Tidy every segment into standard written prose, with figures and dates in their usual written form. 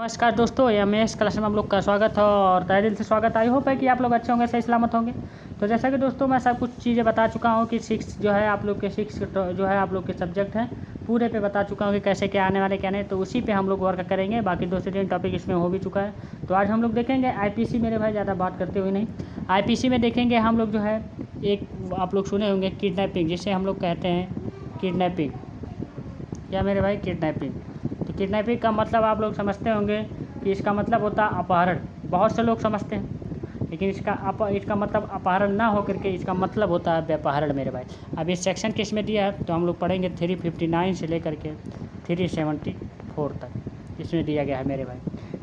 नमस्कार दोस्तों, MS class में आप लोग का स्वागत है और तहे दिल से स्वागत। आई होप है कि आप लोग अच्छे होंगे, सही सलामत होंगे। तो जैसा कि दोस्तों मैं सब कुछ चीज़ें बता चुका हूँ कि सिक्स जो है आप लोग के जो है आप लोग के सब्जेक्ट हैं पूरे पे बता चुका हूँ कि कैसे क्या आने वाले क्या नहीं। तो उसी पे हम लोग वर्क करेंगे। बाकी 2 से 3 टॉपिक इसमें हो भी चुका है। तो आज हम लोग देखेंगे आईपीसी। मेरे भाई ज़्यादा बात करते हुए नहीं, आईपीसी में देखेंगे हम लोग जो है एक आप लोग सुने होंगे किडनैपिंग, जिसे हम लोग कहते हैं किडनैपिंग। क्या मेरे भाई, किडनैपिंग। तो किडनैपिंग का मतलब आप लोग समझते होंगे कि इसका मतलब होता है अपहरण। बहुत से लोग समझते हैं, लेकिन इसका मतलब अपहरण ना हो करके इसका मतलब होता है व्यापहरण मेरे भाई। अब इस सेक्शन किस में दिया है तो हम लोग पढ़ेंगे 359 से लेकर के 374 तक इसमें दिया गया है मेरे भाई।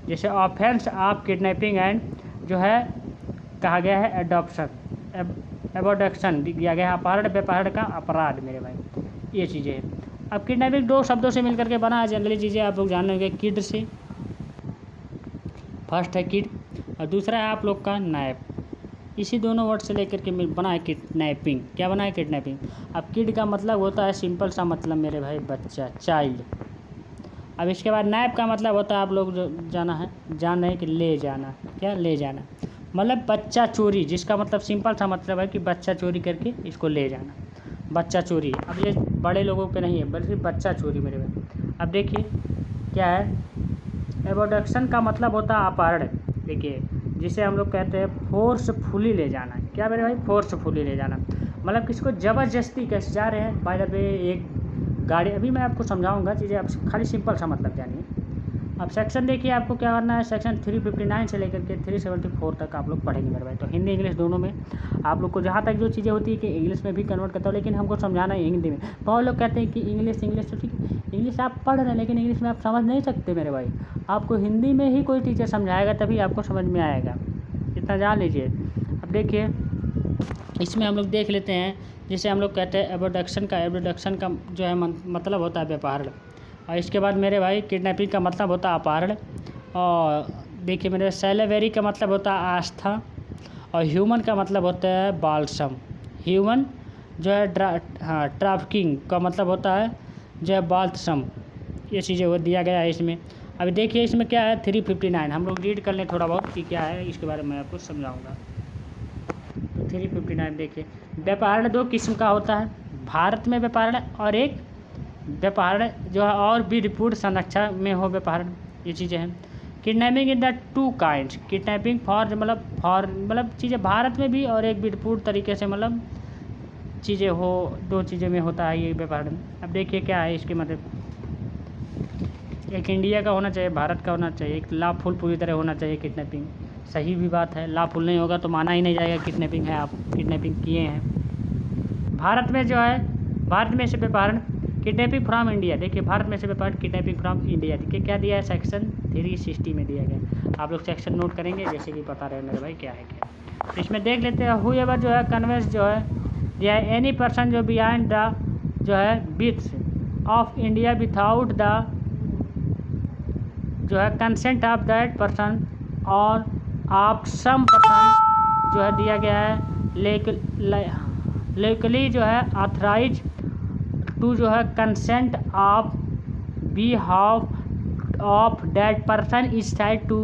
जैसे ऑफेंस ऑफ किडनैपिंग एंड जो है कहा गया है एबोडक्शन दिया गया है, अपहरण व्यापहरण का अपराध मेरे भाई। ये चीज़ें हैं। अब किडनैपिंग 2 शब्दों से मिलकर के बना है। जनरली चीज़ें आप लोग जान होंगे किड से। फर्स्ट है किड और दूसरा है आप लोग का नैप। इसी दोनों वर्ड से लेकर के बना है किडनैपिंग। क्या बना है? किडनैपिंग। अब किड का मतलब होता है सिंपल सा मतलब मेरे भाई बच्चा, चाइल्ड। अब इसके बाद नैप का मतलब होता है आप लोग जो जान रहे हैं कि ले जाना। क्या? ले जाना मतलब बच्चा चोरी, जिसका मतलब सिंपल सा मतलब है कि बच्चा चोरी करके इसको ले जाना, बच्चा चोरी। अब ये बड़े लोगों पे नहीं है बल्कि बच्चा चोरी मेरे भाई। अब देखिए क्या है, एबोडक्शन का मतलब होता है अपहरण। देखिए जिसे हम लोग कहते हैं फोर्सफुली ले जाना। क्या मेरे भाई? फोर्सफुली ले जाना मतलब किसको ज़बरदस्ती कैसे जा रहे हैं। बाय द वे एक गाड़ी, अभी मैं आपको समझाऊंगा चीज़ें, आप खाली सिंपल सा मतलब जानिए। अब सेक्शन देखिए आपको क्या करना है। सेक्शन 359 से लेकर के 374 तक आप लोग पढ़ेंगे मेरे भाई। तो हिंदी इंग्लिश दोनों में आप लोग को जहाँ तक जो चीज़ें होती है कि इंग्लिश में भी कन्वर्ट करता हूँ, लेकिन हमको समझाना है हिंदी में। बहुत लोग कहते हैं कि इंग्लिश तो ठीक है, इंग्लिश आप पढ़ रहे हैं लेकिन इंग्लिश में आप समझ नहीं सकते मेरे भाई। आपको हिंदी में ही कोई टीचर समझाएगा तभी आपको समझ में आएगा, इतना जान लीजिए। अब देखिए इसमें हम लोग देख लेते हैं जिसे हम लोग कहते हैं एबोडक्शन का जो है मतलब होता है व्यापहरण। और इसके बाद मेरे भाई किडनैपिंग का मतलब होता है अपहरण। और देखिए मेरे सेलेवरी का मतलब होता है आस्था। और ह्यूमन का मतलब होता है बाल्सम। ह्यूमन जो है ट्रैफिकिंग का मतलब होता है जो है बाल्सम। ये चीज़ें वो दिया गया है इसमें। अभी देखिए इसमें क्या है 359, हम लोग रीड कर लें थोड़ा बहुत कि क्या है, इसके बारे में मैं आपको समझाऊंगा। तो 359 देखिए, व्यापहरण 2 किस्म का होता है। भारत में व्यापहरण और एक व्यापहरण जो है और भी रिपोर्ट संरक्षण में हो व्यापहरण। ये चीज़ें हैं। Kidnapping in the 2 kinds. Kidnapping for मतलब चीज़ें भारत में भी और एक भी रिपोर्ट तरीके से मतलब चीज़ें हो, 2 चीज़ें में होता है ये व्यापहरण। अब देखिए क्या है इसके मतलब, एक इंडिया का होना चाहिए, भारत का होना चाहिए, एक लॉफुल पूरी तरह होना चाहिए किडनैपिंग। सही भी बात है, लॉफुल नहीं होगा तो माना ही नहीं जाएगा किडनैपिंग है, आप किडनैपिंग किए हैं। भारत में जो है, भारत में से व्यापहरण किडनैपिंग फ्रॉम इंडिया। देखिए भारत में से व्यापहरण किडनैपिंग फ्रॉम इंडिया। देखिए क्या दिया है, सेक्शन 360 में दिया गया। आप लोग सेक्शन नोट करेंगे जैसे कि बता रहे हैं मेरे भाई क्या है क्या। तो इसमें देख लेते हैं, हुएवर जो है कन्वेंस जो है दिया है, एनी पर्सन जो बिहाइंड द जो है bits of India without the जो है कंसेंट ऑफ दैट पर्सन और ऑफ सम पर्सन जो है दिया गया है लीगली जो है ऑथराइज टू जो है consent of behalf of that person is tried to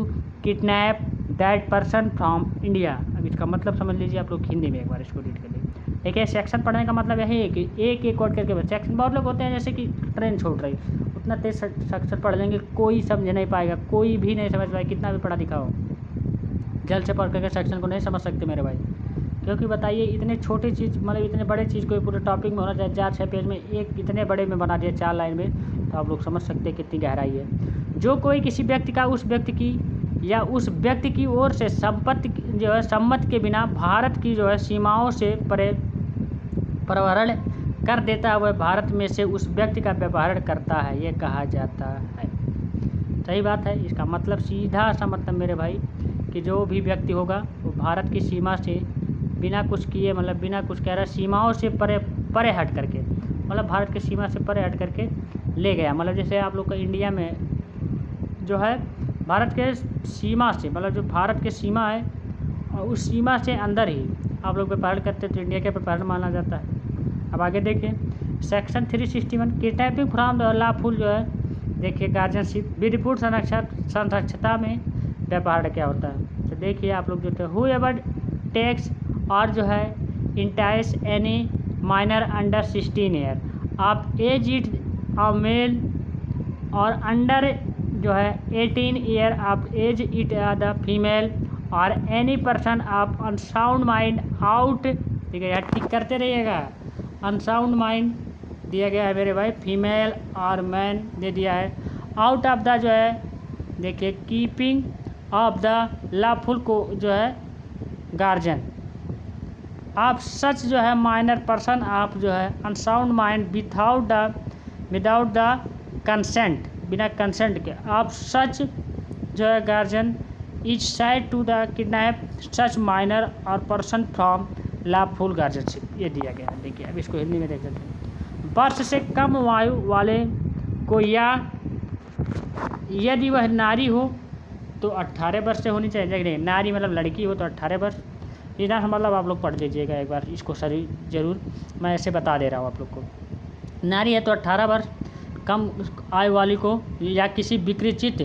kidnap that person from India. अब इसका मतलब समझ लीजिए आप लोग हिंदी में एक बार इसको रीड कर लीजिए। देखिए सेक्शन पढ़ने का मतलब यही है कि एक वर्ड करके सेक्शन, बहुत लोग होते हैं जैसे कि ट्रेन छोड़ रही, उतना तेज सेक्शन पढ़ लेंगे कोई समझ नहीं पाएगा, कोई भी नहीं समझ पाएगा, कितना भी पढ़ा दिखा हो। जल्द से पढ़ करके सेक्शन को नहीं समझ सकते मेरे भाई। क्योंकि बताइए इतने छोटी चीज़ मतलब इतने बड़े चीज़ को पूरे टॉपिक में होना चाहिए 4-6 पेज में, एक इतने बड़े में बना दिया 4 लाइन में, तो आप लोग समझ सकते हैं कितनी गहराई है। जो कोई किसी व्यक्ति का उस व्यक्ति की या उस व्यक्ति की ओर से संपत्ति जो है सम्मत के बिना भारत की जो है सीमाओं से प्रवरण कर देता है, वह भारत में से उस व्यक्ति का व्यवहार करता है, ये कहा जाता है। सही बात है। इसका मतलब सीधा सा मतलब मेरे भाई कि जो भी व्यक्ति होगा वो भारत की सीमा से बिना कुछ किए मतलब बिना कुछ कह रहा सीमाओं से परे हट करके, मतलब भारत की सीमा से परे हट करके ले गया। मतलब जैसे आप लोग का इंडिया में जो है भारत के सीमा से मतलब जो भारत की सीमा है और उस सीमा से अंदर ही आप लोग व्यापार करते तो इंडिया के व्यापार माना जाता है। अब आगे देखिए section 361 kidnapping from the lawful जो है देखिए गार्जियनशिप विधिपूर्ण संरक्षता में व्यवहार क्या होता है। तो देखिए आप लोग जो थे हु एवर टेक्स और जो है entice any minor under 16 year आप एज इट अ मेल और अंडर जो है 18 ईयर आप एज इट द फीमेल और एनी पर्सन आप अनसाउंड माइंड आउट, ठीक है यार टिक करते रहिएगा, अनसाउंड माइंड दिया गया है मेरे भाई, फीमेल और मैन दे दिया है, आउट ऑफ द जो है देखिए कीपिंग ऑफ द लॉफुल को जो है गार्जियन आप सच जो है माइनर पर्सन आप जो है unsound mind without the consent, बिना कंसेंट के आप सच जो है guardian is said to the kidnap such minor और पर्सन फ्रॉम लॉफुल गार्जियनशिप, ये दिया गया है। देखिए अब इसको हिंदी में देख सकते हैं। वर्ष से कम आयु वाले को या यदि वह नारी हो तो 18 वर्ष से होनी चाहिए, नहीं नारी मतलब लड़की हो तो 18 वर्ष, इतना मतलब आप लोग पढ़ लीजिएगा एक बार इसको सही जरूर, मैं ऐसे बता दे रहा हूँ आप लोग को। नारी है तो 18 वर्ष, कम आयु वाली को या किसी विकृचित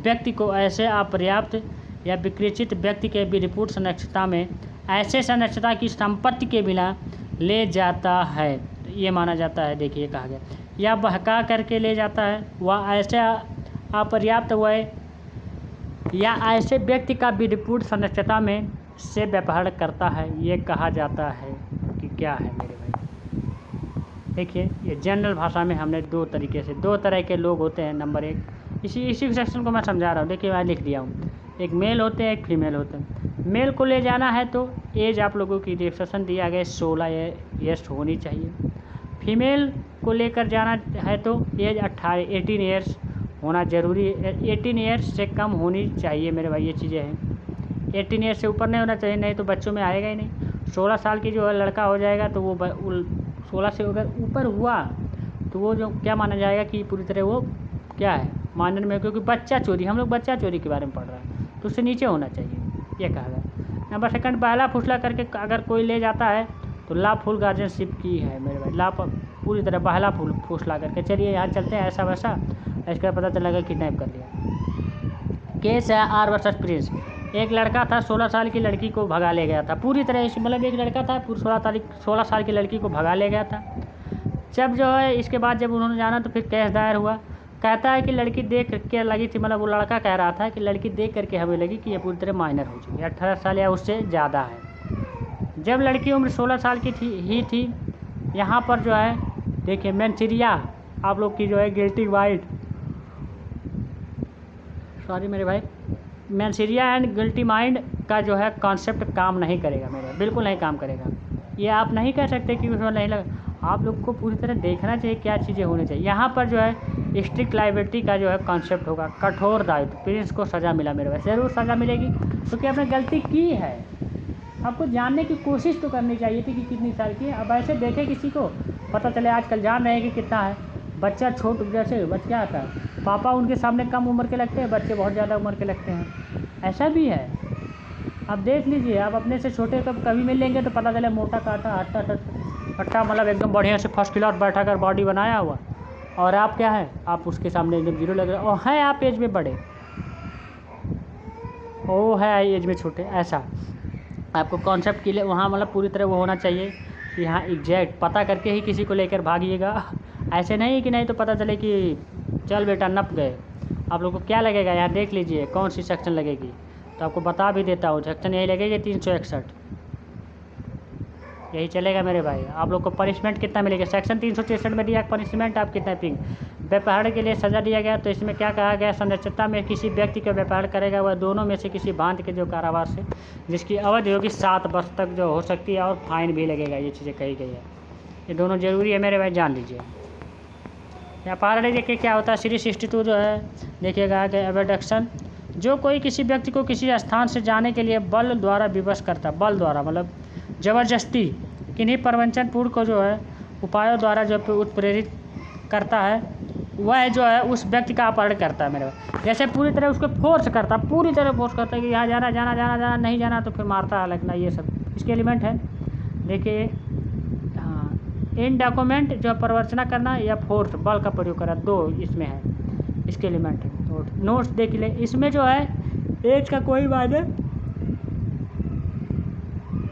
व्यक्ति को ऐसे अपर्याप्त या विकृचित व्यक्ति के विधिपूर्ण संरक्षता में ऐसे संरक्षता की संपत्ति के बिना ले जाता है, तो ये माना जाता है। देखिए कहा गया या बहका करके ले जाता है, वह ऐसे अपर्याप्त वय या ऐसे व्यक्ति का विधिपूर्ण संरक्षता में से व्यवहार करता है, ये कहा जाता है कि क्या है मेरे भाई। देखिए ये जनरल भाषा में हमने दो तरह के लोग होते हैं। नंबर 1 इसी सेक्शन को मैं समझा रहा हूँ। देखिए मैं लिख दिया हूँ, एक मेल होते हैं एक फीमेल होते हैं। मेल को ले जाना है तो एज आप लोगों की रिलेक्सेशन दिया गया 16 ईयर्स होनी चाहिए। फीमेल को लेकर जाना है तो एज 18 ईयर्स होना जरूरी है, 18 ईयर्स से कम होनी चाहिए मेरे भाई, ये चीज़ें हैं। 18 ईयर्स से ऊपर नहीं होना चाहिए, नहीं तो बच्चों में आएगा ही नहीं। 16 साल की जो है लड़का हो जाएगा तो वो 16 से अगर ऊपर हुआ तो वो जो क्या माना जाएगा कि पूरी तरह वो क्या है माइनर में, क्योंकि बच्चा चोरी, हम लोग बच्चा चोरी के बारे में पढ़ रहे हैं तो उससे नीचे होना चाहिए, ये कहा गया। नंबर 2 बहला फुसला करके अगर कोई ले जाता है तो लॉफुल गार्जियनशिप की है मेरे भाई, पूरी तरह बहला फुसला करके। चलिए यहाँ चलते हैं ऐसा वैसा, इसका पता चला किडनैप कर लिया। केस है आर वर्सेस प्रिंस। एक लड़का था 16 साल की लड़की को भगा ले गया था, पूरी तरह मतलब एक लड़का था 16 साल की लड़की को भगा ले गया था। जब जो है इसके बाद जब उन्होंने जाना तो फिर केस दायर हुआ। कहता है कि लड़की देख के लगी थी, मतलब वो लड़का कह रहा था कि लड़की देख करके हमें लगी कि ये पूरी तरह माइनर हो चुकी है, 18 साल या उससे ज़्यादा है। जब लड़की उम्र 16 साल की थी यहाँ पर जो है देखिए मैंसीरिया आप लोग की जो है गिल्टी वाइट, सॉरी मेरे भाई, मैंसीरिया एंड गिल्टी माइंड का जो है कॉन्सेप्ट काम नहीं करेगा मेरे, बिल्कुल नहीं काम करेगा। ये आप नहीं कह सकते कि उसमें नहीं लगा, आप लोग को पूरी तरह देखना चाहिए क्या चीज़ें होनी चाहिए। यहाँ पर जो है स्ट्रिक्ट लाइबिलिटी का जो है कॉन्सेप्ट होगा, कठोर दायित्व, प्रिंस को सज़ा मिला मेरे भाई, ज़रूर सज़ा मिलेगी क्योंकि आपने गलती की है। आपको जानने की कोशिश तो करनी चाहिए थी कि कितनी साल की है। अब ऐसे देखे किसी को पता चले, आजकल जान रहे हैं कि कितना है। बच्चा छोट जैसे बच्चा आता है, पापा उनके सामने कम उम्र के लगते हैं, बच्चे बहुत ज़्यादा उम्र के लगते हैं, ऐसा भी है। आप देख लीजिए, आप अपने से छोटे कभी मिल लेंगे तो पता चले मोटा काटा हट्टा मतलब एकदम बढ़िया से फर्स्ट क्लास बैठा कर बॉडी बनाया हुआ, और आप क्या है, आप उसके सामने एकदम जीरो लग रहे हैं, और हैं आप एज में बड़े, वो है एज में छोटे। ऐसा आपको कॉन्सेप्ट के लिए वहाँ मतलब पूरी तरह वो होना चाहिए कि हाँ एग्जैक्ट पता करके ही किसी को लेकर भागिएगा। ऐसे नहीं कि नहीं तो पता चले कि चल बेटा नप गए। आप लोग को क्या लगेगा, यहाँ देख लीजिए कौन सी सेक्शन लगेगी, तो आपको बता भी देता हूँ। सेक्शन यही लगेगी 361, यही चलेगा मेरे भाई। आप लोग को पनिशमेंट कितना मिलेगा, सेक्शन 363 में दिया पनिशमेंट आप किडनैपिंग व्यापार के लिए सज़ा दिया गया। तो इसमें क्या कहा गया, संरक्षता में किसी व्यक्ति का व्यापार करेगा वह दोनों में से किसी बांध के जो कारावास है जिसकी अवधि होगी 7 वर्ष तक जो हो सकती है, और फाइन भी लगेगा। ये चीज़ें कही गई है, ये दोनों जरूरी है मेरे भाई, जान लीजिए। व्यापार देखिए क्या होता है, 362 जो है देखिएगा आगे एबडक्शन, जो कोई किसी व्यक्ति को किसी स्थान से जाने के लिए बल द्वारा विवश करता है, बल द्वारा मतलब ज़बरदस्ती किन्हीं प्रवंचनपूर्ण को जो है उपायों द्वारा जो उत्प्रेरित करता है, वह जो है उस व्यक्ति का अपहरण करता है मेरे भाई। जैसे पूरी तरह उसको फोर्स करता, पूरी तरह फोर्स करता है कि यहाँ जाना जाना जाना जाना, नहीं जाना तो फिर मारता है, लगना, ये सब इसके एलिमेंट है। देखिए हाँ, इन डॉक्यूमेंट जो प्रवंचना करना या फोर्स बल का प्रयोग करना, 2 इसमें है। इसके एलिमेंट है। नोट्स देख ले, इसमें जो है एज का कोई मायने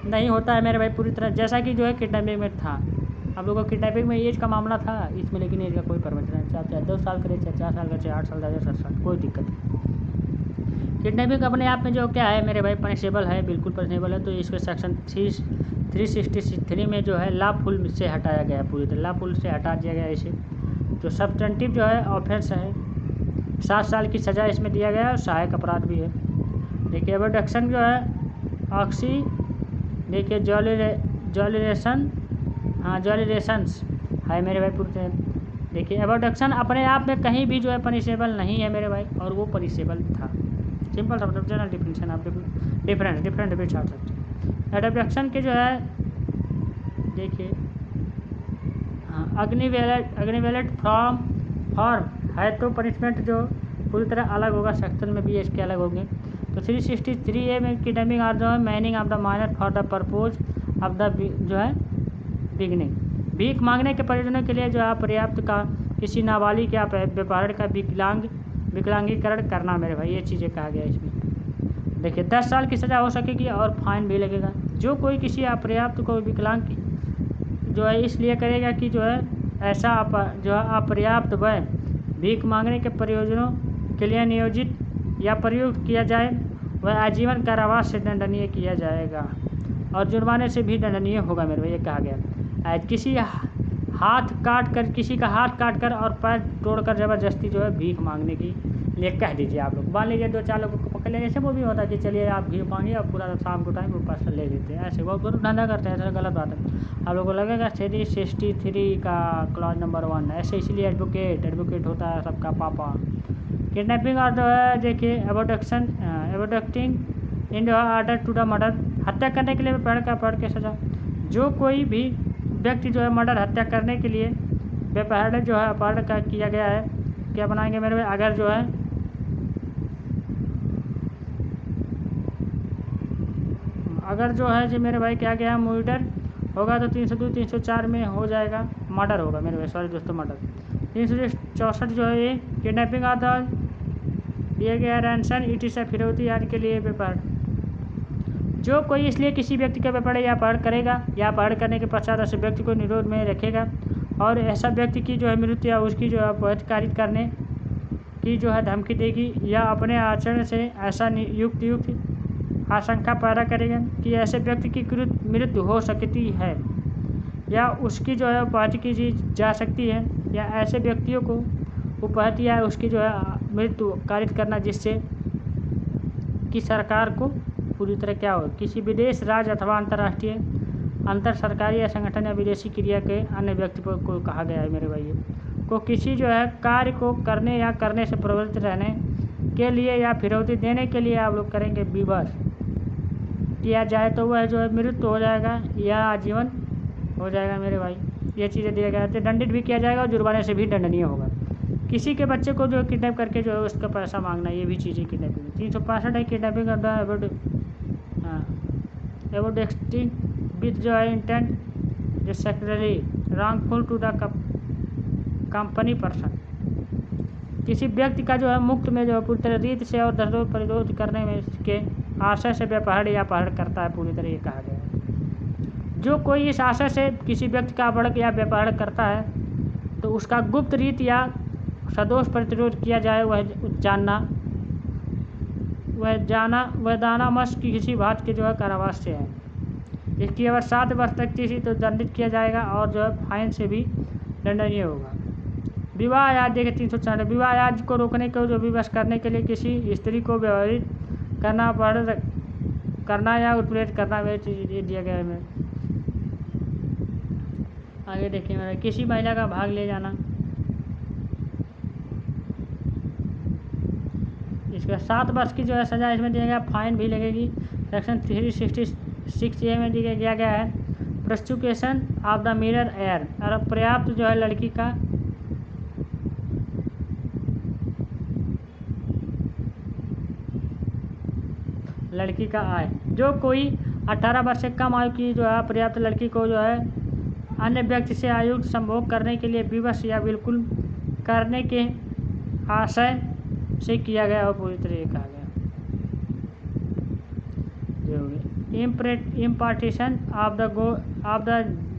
नहीं होता है मेरे भाई पूरी तरह, जैसा कि जो है किडनैपिंग में था। आप लोगों को किडनैपिंग में एज का मामला था, इसमें लेकिन एज का कोई परमिशन नहीं, चाहे 2 साल करे, चाहे 4 साल करे, चाहे 8 साल, चाहे 7 साल, कोई दिक्कत नहीं। किडनैपिंग अपने आप में जो क्या है मेरे भाई पनिशेबल है, बिल्कुल पनिशेबल है। तो इसको सेक्शन 363 में जो है लाफुल से हटाया गया, पूरी तरह लाफुल से हटा दिया गया इसे। तो सब्सटेंटिव जो है ऑफेंस है, 7 साल की सज़ा इसमें दिया गया है और सहायक अपराध भी है। देखिए एबडक्शन जो है ऑक्सी, देखिए जॉलिरेशन, हाँ जॉलिरेशंस है मेरे भाई पूरे। देखिए एबडक्शन अपने आप में कहीं भी जो है पनिशेबल नहीं है मेरे भाई, और वो पनिशेबल था। सिंपल सा मतलब जनरल डिफिनेशन, आप डिफरेंट भी छाड़ सकते हैं। एबडक्शन के जो है देखिए हाँ अग्निवेलेट फॉर्म है, तो पनिशमेंट जो पूरी तरह अलग होगा, सेक्शन में भी इसके अलग होंगे। तो 363A में किडनैपिंग आर जो है Manning of the minor for the purpose of the जो है बिगनिंग, भीख मांगने के प्रयोजनों के लिए जो है पर्याप्त का किसी नाबालिग या व्यापार का विकलांगीकरण करना मेरे भाई, ये चीज़ें कहा गया इसमें। देखिए 10 साल की सज़ा हो सकेगी और फाइन भी लगेगा। जो कोई किसी अपर्याप्त को विकलांग जो है इसलिए करेगा कि जो है ऐसा जो है अपर्याप्त वह भीख मांगने के प्रयोजनों के लिए नियोजित या प्रयुक्त किया जाए, वह आजीवन कारावास से दंडनीय किया जाएगा और जुर्माने से भी दंडनीय होगा मेरे भाई, ये कहा गया। किसी किसी का हाथ काट कर और पैर तोड़कर ज़बरदस्ती जो है भीख मांगने की लिए कह दीजिए। आप लोग मान लीजिए 2-4 लोगों को पकड़ लेंगे, जैसे वो भी होता है कि चलिए आप भीख मांगिए और पूरा शाम को टाइम वो पैसा ले लेते हैं, ऐसे बहुत धंधा करते हैं, ऐसा गलत बात है। आप लोगों को लगेगा 363 का क्लॉज नंबर 1 ऐसे, इसलिए एडवोकेट होता है सबका पापा। किडनैपिंग और जो है देखिए abducting in order to the murder, हत्या करने के लिए पढ़ के सज़ा। जो कोई भी व्यक्ति जो है मर्डर हत्या करने के लिए बेपहर जो है अपहरण का किया गया है, क्या बनाएंगे मेरे भाई, अगर जो है जी मेरे भाई क्या गया मर्डर होगा तो 302 304 में हो जाएगा, मर्डर होगा मेरे भाई, सॉरी दोस्तों मर्डर। 364 जो है ये किडनैपिंग आता दिया गया रैंसन इट इस फिरौती याद के लिए व्यापार। जो कोई इसलिए किसी व्यक्ति का व्यापार या अपहरण करेगा या अपहरण करने के पश्चात ऐसे व्यक्ति को निरोध में रखेगा और ऐसा व्यक्ति की जो है मृत्यु या उसकी जो है अपहरित कारित करने की जो है धमकी देगी या अपने आचरण से ऐसा युक्त आशंका पैदा करेगा कि ऐसे व्यक्ति की मृत्यु हो सकती है या उसकी जो है अपहति की जा सकती है, या ऐसे व्यक्तियों को उपहति या उसकी जो है मृत्यु कारित करना जिससे कि सरकार को पूरी तरह क्या हो, किसी विदेश राज्य अथवा अंतर्राष्ट्रीय अंतर सरकारी या संगठन या विदेशी क्रिया के अन्य व्यक्ति को कहा गया है मेरे भाई को किसी जो है कार्य को करने या करने से प्रवृत्त रहने के लिए या फिरौती देने के लिए आप लोग करेंगे विवश किया जाए तो वह जो है मृत्यु हो जाएगा या आजीवन हो जाएगा मेरे भाई। ये चीज़ें दिया गया है, तो दंडित भी किया जाएगा और जुर्माने से भी दंडनीय होगा। किसी के बच्चे को जो किडनैप करके जो है उसका पैसा मांगना, ये भी चीज़ें किडनैपिंग। 365 है kidnapping of the abducting with जो है इंटेंट जो secretly wrongful to the confine person, किसी व्यक्ति का जो है मुक्त में जो है पूरी तरह रीत से और दर्दों परिरोध करने में के आशय से व्यापार या अपहरण करता है, पूरी तरह ये कहा गया है। जो कोई इस आशय से किसी व्यक्ति का अपहरण या व्यापार करता है तो उसका गुप्त रीत या सदोष प्रतिरोध किया जाए, वह दाना मश की किसी बात के जो है कारावास से है। इसकी अगर 7 वर्ष तक किसी तो दंडित किया जाएगा और जो है फाइन से भी दंडनीय होगा। विवाह याद देखिए 304 विवाह याद को रोकने को जो विवश करने के लिए किसी स्त्री को व्यवहारित करना या उत्प्रेरित करना, वह चीज़ दिया गया है मेरे। आगे देखिए मेरा किसी महिला का भाग ले जाना, इसका 7 वर्ष की जो है सज़ा इसमें दिया गया, फाइन भी लगेगी। सेक्शन 366A में दिया गया है prostitution of the mirror air, और पर्याप्त जो है लड़की का आय। जो कोई 18 वर्ष से कम आयु की जो है पर्याप्त लड़की को जो है अन्य व्यक्ति से आयुक्त संभोग करने के लिए विवश या बिल्कुल करने के आशय से किया गया और पूरी तरह कहा गया। Importation of the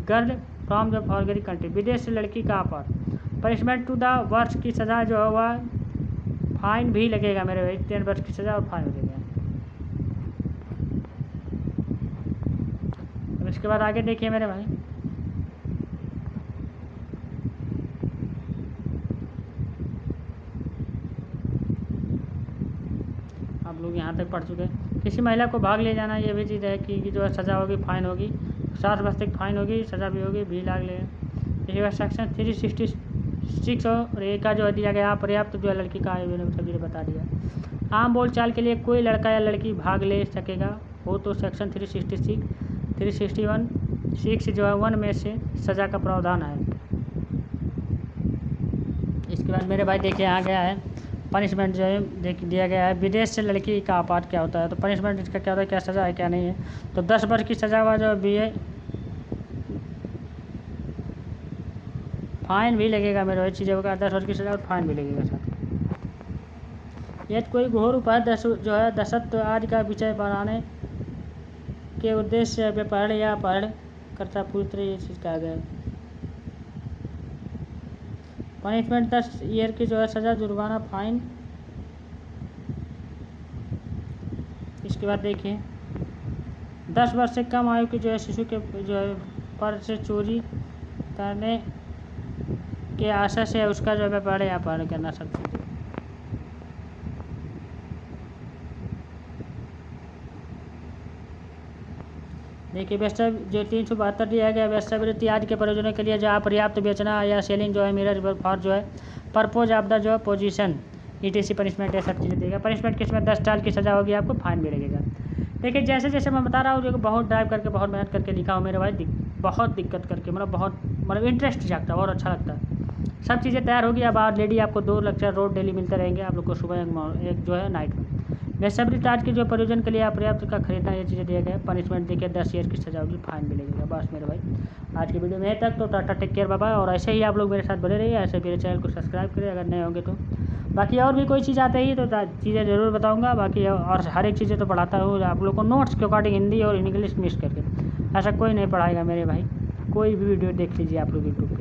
girl from the foreign country, विदेश से लड़की का अपहरण। पनिशमेंट टू द वर्ष की सज़ा जो होगा फाइन भी लगेगा मेरे भाई, 3 वर्ष की सज़ा और फाइन लगेगा। अब इसके बाद आगे देखिए मेरे भाई, आप लोग यहाँ तक पढ़ चुके हैं। किसी महिला को भाग ले जाना, ये भी चीज़ है कि जो है सज़ा होगी, फाइन होगी, 60 वर्ष तक फाइन होगी, सज़ा भी होगी, भी लाग लेगा। इसके बाद सेक्शन 366 और ए का जो है दिया गया पर्याप्त जो है लड़की का आयु मैंने सभी ने बता दिया। आम बोलचाल के लिए कोई लड़का या लड़की भाग ले सकेगा हो तो सेक्शन 361 जो है 1 में से सज़ा का प्रावधान है। इसके बाद मेरे भाई देखिए आ गया है पनिशमेंट जो है दिया गया है, विदेश से लड़की का अपहरण क्या होता है। तो पनिशमेंट इसका क्या होता है, क्या सज़ा है क्या नहीं है। तो 10 वर्ष की सज़ा हुआ जो भी है, फाइन भी लगेगा मेरे भाई, चीज़ों का 10 वर्ष की सज़ा और फाइन भी लगेगा साथ। यदि कोई घोर उपाय जो है दशत्व आदि का विषय बनाने के उद्देश्य से व्यापार या अपहरण करता पूरी तरह ये चीज़ कहा गया है। पनिशमेंट 10 ईयर की जो है सज़ा, जुर्माना, फाइन। इसके बाद देखिए 10 वर्ष से कम आयु की जो है शिशु के जो है पर से चोरी करने के आशा से उसका जो है व्यापार या अपहरण करना सकते हैं। देखिए वेस्टर जो 372 दिया गया, वेस्टाबिलिटी आदि के प्रयोजनों के लिए जो अपर्याप्त बेचना या सेलिंग जो है मिरर फॉर जो है पर्पोज ऑफ द जो पोजीशन ETC पनिशमेंट, ये सब चीज़ें देगा। पनिशमेंट किसमें 10 साल की सज़ा होगी, आपको फाइन भी लगेगा। देखिए जैसे जैसे मैं बता रहा हूँ, जो बहुत ड्राइव करके बहुत मेहनत करके लिखा हूँ मेरे भाई, बहुत दिक्कत करके, मतलब इंटरेस्ट जागता है, बहुत अच्छा लगता है। सब चीज़ें तैयार होगी। अब ऑलरेडी आपको 2 लेक्चर रोज डेली मिलते रहेंगे आप लोग को, सुबह एक जो है नाइट में। वेस्टाबिलिटी आज के जो प्रयोजन के लिए अपर्याप्त का खरीदना, ये चीज़ें दिया गया। पनिशमेंट देखिए 10 ईयर की सज़ा होगी, फाइन भी लगेगा। बस मेरे भाई आज की वीडियो में तक, तो tata, take care, bye bye. और ऐसे ही आप लोग मेरे साथ बने रहिए, ऐसे मेरे चैनल को सब्सक्राइब करें अगर नए होंगे तो। बाकी और भी कोई चीज़ आते ही तो चीज़ें ज़रूर बताऊँगा। बाकी और हर एक चीज़ें तो पढ़ाता हूँ आप लोग को नोट्स के अकॉर्डिंग, हिंदी और इंग्लिश मिक्स करके। ऐसा कोई नहीं पढ़ाएगा मेरे भाई, कोई भी वीडियो देख लीजिए आप लोग यूट्यूब पे।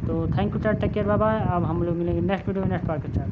तो thank you, take care, bye bye. अब हम लोग मिलेंगे नेक्स्ट वीडियो में, नेक्स्ट पार्ट के साथ।